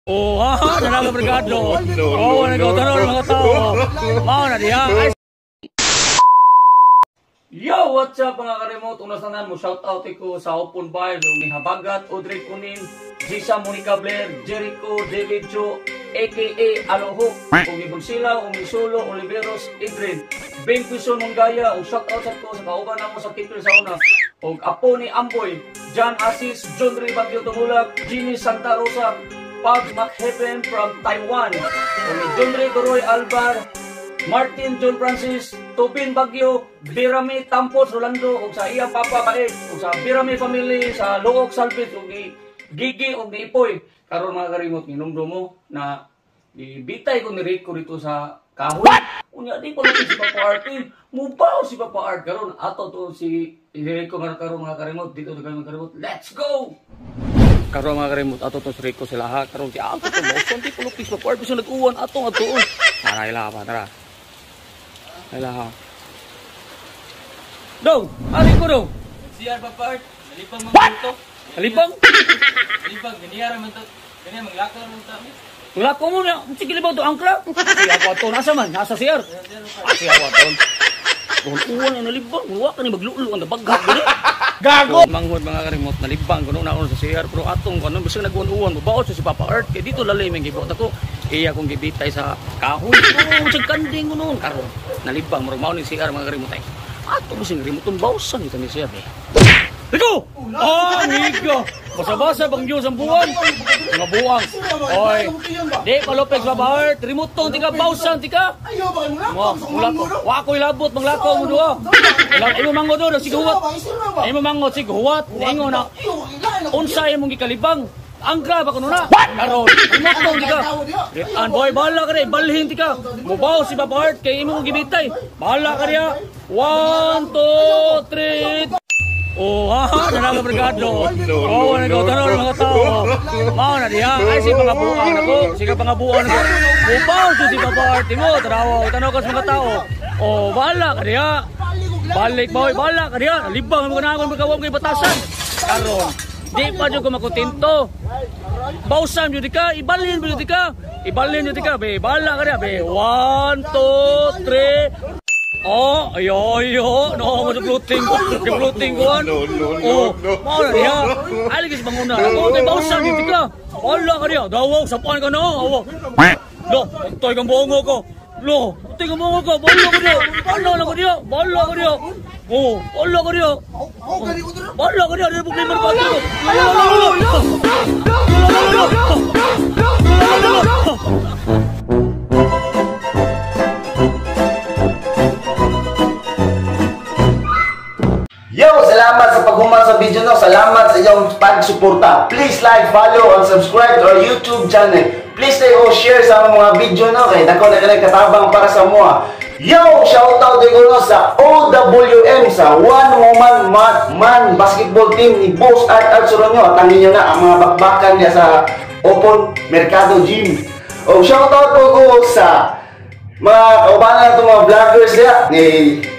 Oh, nalaga brigado. Oh, nagawtano ng mga tao. Mao na diha. Yo, what's up mga ka-remote? Unasanan mo, shout out ko sa Open Bar, ni Habagat, Audrey Kunin, Gisa Monica Blair, Jericho, David Cho, aka Alohok, Ibon Silaw, Solo, Oliveros, Idrin, Ben Quison Mongaya, o shout out sa ko sa kauban ako sa Tipil sa una, o Apo ni Amboy, John Assis, John Ray Bagyo Tumulak, Ginny Santa Rosa, Pag McHeaven from Taiwan, o ni John Ray Doroy Alvar, Martin John Francis, Tobin Bagyo, Birame Tampos Rolando, o sa iyang Papa Baet, o sa Birame family, sa Look Salpit, o ni Gigi, o ni Ipoy. Karon mga ka-remote, minumdo mo na ibitay ko ni Rico dito sa kahoy. Unya, di ko lang si Papa Art. Mubaw si Papa Art. Karon ato to si Rico karon mga ka-remote. Dito na mga ka-remote. Let's go! Karon mga ka-remote, ato to si Rico sila ha. Karon si ato to mo. Kunti ko lupis Papa Art. Bisa nag-uwan ato nga doon. Tara, ila pa, tara. Hala ha. Dong, ari ko dong. Siya Papa Art, nalipang mga ito. Nalipang? Nalipang, ganiyara man to. Ganyan, maglakaw man to. Maglakaw mo na. Sige libaw to, angkla. Siya ko ato. Nasa man? Nasa siyar. Siya ko ato. Kung uwan na nalibang, huwag ka ni maglulu ang nabaghat. Gago! Manghod mga ka-remote, nalibang ko noon ako sa siyar. Pero atong ko, basta nag-uwan-uwan, mabaot si Papa Art. Kaya dito lalay may gibot ako. Iya kong gibitay sa kahoy. Oo, sa kanding ko noon. Karon, nalibang, marang maon ni siyar mga ka-remote. Ato mo siyang remote, bawsan ito ni siyar. Rico! Oh, Rico! Basa-basa bang Diyos ang buwan? Mga buwang. Oy, di palopeg sa bahart. Remote tong tika, bawsan tika. Mula ko. Wako'y labot, manglakaw mo doon. Imo mango doon, siguwat. Imo mango, siguwat. Ingo na. Unsa imong gikalibang. Anggra ba kuno na? Karon, remote tong tika. An boy, bahala ka rin. Balhin tika. Mubaw si Babart kay imong gibitay. Bahala ka rin. 1, 2, 3. Oh, nalaga brigado. Oh, nagawtano ng mga tao. Mao na diha. Ay, si pangabuan ako. Sige pangabuan ako. Mubaw si Papa Art mo. Tanaw, tanaw ka sa mga tao. Oh, bahala ka diha. Balik boy, bahala ka diha. Libang mo na ako magawag kay batasan. Karon, di pa jud ko makontento. Bawsan jud ka, ibalhin jud ka. Ibalhin jud ka, be. Bahala ka diha, be. 1, 2, 3. Oh, ayo, no, floating ko, oh, mau na dia, ali kasi banguna, ako kay bawsan dito ka, wala ka dia, dawaw, sapuan ka na, awo, lo, toy kang bongo ko, lo, toy kang bongo ko, bolo ko dia, bolo ko dia, oh, bolo ko dia, dia bukli merpati ko, Yo, salamat sa paghuman sa video no. Salamat sa inyong pagsuporta. Please like, follow, and subscribe to our YouTube channel. Please tayo share sa mga video no. Kaya nako na kanang katabang para sa mga. Yo, shout out ko no sa OWM sa One Woman Man Basketball Team ni Boss Art Suronyo. Tangin nyo na ang mga bakbakan niya sa Open Mercado Gym. O shout out ko sa mga kaubanan itong mga vloggers niya ni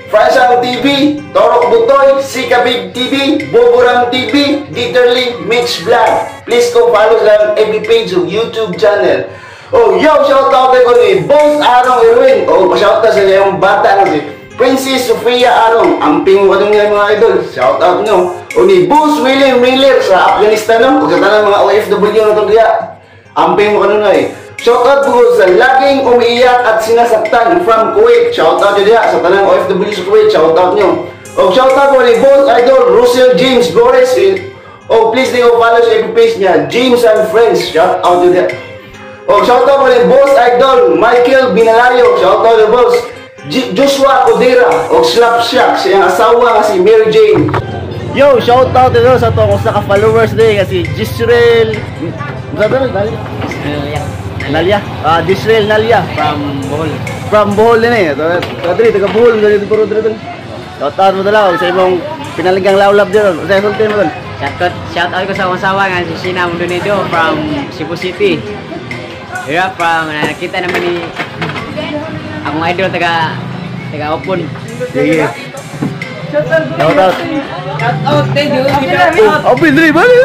Fransang TV, Torok Butoy, Sika Big TV, Boborang TV, Dieterly Mix Vlog. Please go follow lang every page ng YouTube channel. Oh, yo, shout out ko ni Boss Arong Erwin. Oh, shout out sa yung bata na si Princess Sofia Arong. Ang pingo ka niya mga idol. Shout out nyo. O ni Boss William Miller sa Afghanistan no. Kung sa tanang mga OFW na ito diya. Ang pingo ka nun eh. Shoutout po sa laging umiiyak at sinasaktan from Kuwait. Shoutout nyo diya sa tanang OFW sa Kuwait. Shoutout nyo. O shoutout po ni Boss Idol Russell James Gores. O please din ko follow sa every page niya, James and Friends. Shoutout nyo diya. O shoutout po ni Boss Idol Michael Binalayo. Shoutout nyo Boss Joshua Codera. O Slapshack, siyang asawa nga si Mary Jane. Yo, shoutout nyo sa itong sa ka-followers din kasi Gisrel. Nalia, Disrael Nalia from Bohol din eh. Tadri taga Bohol dari puro dito. Shoutout mo dalaw sa imong pinaligang lawlab dito. Sa sultan mo. Shout out ko sa asawa nga si Sina Mundunido from Cebu City. Yeah, from nakita naman ni akong idol taga Open. Yeah. Shout out. Shout out, thank you. Open dre, bali.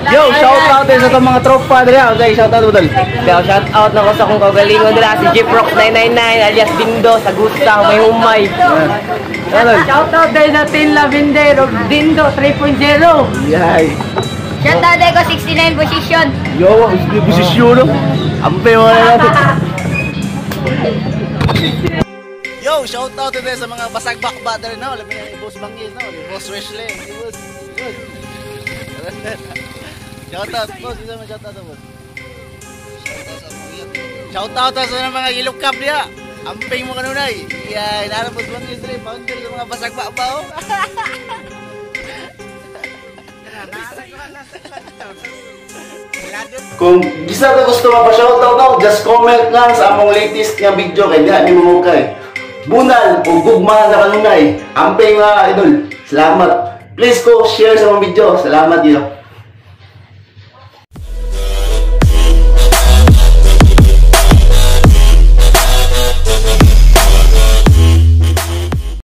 Yo, shout out sa itong mga tropa dre. Okay, shout out mo dal. Shout out na ko sa kong kagalingon nila si Jeeprox 999 alias Dindo sa Gusta humay-humay. Shout out din natin Lavender Dindo 3.0. Yay. Shout out ko 69 position. Yo, di posisyon no. Ampe wala natin. Yo, shout out din sa mga basag bakba dre no. Labi ni Boss Bangis no, Boss Wrestling. Shout out, boss. Isa man shout out, boss. Shout out sa mga ilokap niya. Amping mo kanunay. Iya, narapos lang yun rin. Founder sa mga basag bakbaw. Kung gisa ka gusto mapa-shoutout no, just comment lang sa among latest nga video kay diha ni mo kay. Bunal o gugma na kanunay. Amping mga idol. Salamat. Please ko share sa mga video. Salamat yun.